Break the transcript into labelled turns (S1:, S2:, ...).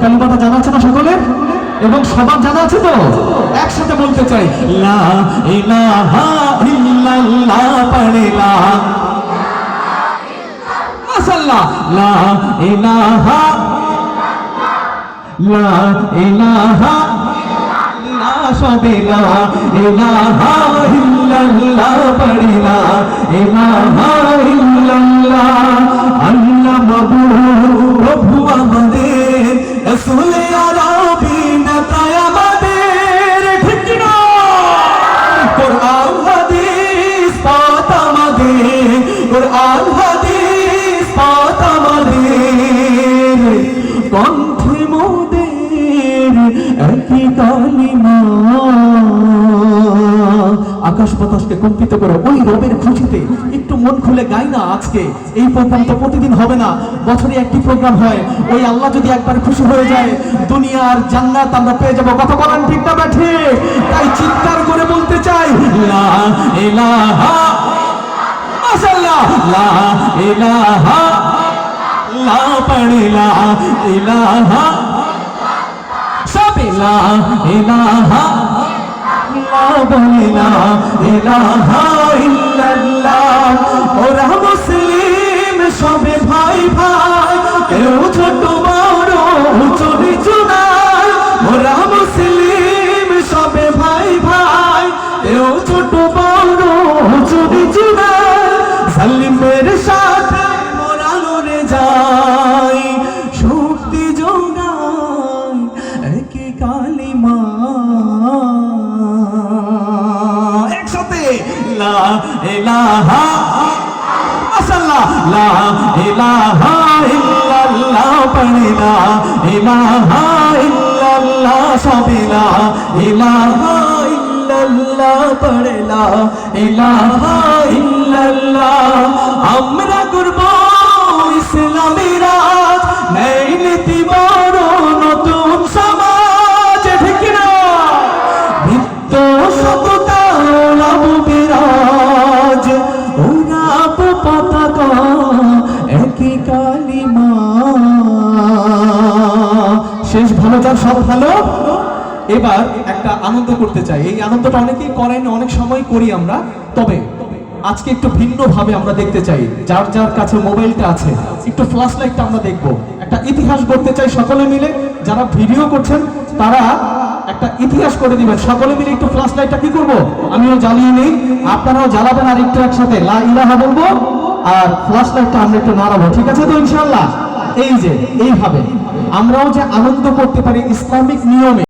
S1: কালিমাটা জানা আছে না সকলের? এবং সবার জানা আছে তো? একসাথে বলতে চাই, লা ইলাহা ইল্লাল্লাহ পড়ে লা মাশাআল্লাহ, লা ইলাহা লা ইলাহা লা সবে লা ইলাহা ইল্লাল্লাহ পড়ে লা ইলাহা ইল্লাল্লাহ। আল্লাহ মাবুদ প্রভু আমাদের, রাসূল আরবি নেতা আমাদের, ঠিক না? কোরআন হাদিস পাঠ আমাদের, কোরআন হাদিস পাঠ আমাদের, কণ্ঠে মোদের একই কালিমা। আকাশ বাতাসকে কম্পিত করে ওই রবের খুশিতে একটু মন খুলে গাই না। আজকে এই প্রোগ্রাম তো প্রতিদিন হবে না, বছরে একটি প্রোগ্রাম হয়। ওই আল্লাহ যদি একবার খুশি হয়ে যায়, দুনিয়ার জান্নাত আমরা পেয়ে যাবো। কথা বলেন ঠিক না ঠিক? তাই চিৎকার করে বলতে চাই, লা ইলাহা মাশাআল্লাহ, লা ইলাহা লা পড়ে লা ইলাহা সবে লা ইলাহা লা ইলাহা ইল্লাল্লাহ। ওরা মুসলিম সবে ভাই ভাই, কেউ ছোট বড় উঁচু নিচু নাই। ওরা মুসলিম সবে ভাই ভাই, কেউ ছোট বড় উঁচু নিচু নাই। সালিমের সাথে মোরা লড়ে যাই, শক্তি যোগাই একই কালিমা। লা ইলাহা মাশাআল্লাহ, লা ইলাহা ইল্লাল্লাহ পড়ে লা ইলাহা ইল্লাল্লাহ সবে লা ইলাহা ইল্লাল্লাহ পড়ে লা ইলাহা ইল্লাল্লাহ। আমরা করব ইসলামী রাজ, নেই নীতি বড় নতুন সমাজ, ঠিক না? নিত্য সততা বিরাজ, ওরাব পতাকা একই কালিমা। শেষ ভালো যার সব ভালো। এবার একটা আনন্দ করতে চাই। এই আনন্দটা অনেকেই করেন, অনেক সময় করি আমরা, তবে আজকে একটু ভিন্ন ভাবে আমরা দেখতে চাই। যার যার কাছে মোবাইলটা আছে, একটু ফ্ল্যাশ লাইটটা আমরা দেখবো। একটা ইতিহাস করতে চাই সকলে মিলে। যারা ভিডিও করছেন তারা একটা ইতিহাস করে দিবেন। সকলে মিলে একটু ফ্ল্যাশ লাইটটা কি করবো, আমিও জ্বালিয়ে নেই, আপনারাও জ্বালাবেন, আর একটু একসাথে লা ইলাহা বলবো আর ফ্ল্যাশ লাইটটা আমরা একটু নাড়াবো। ঠিক আছে তো ইনশাআল্লাহ? এই যে এইভাবে আমরাও যে আনন্দ করতে পারি ইসলামিক নিয়মে।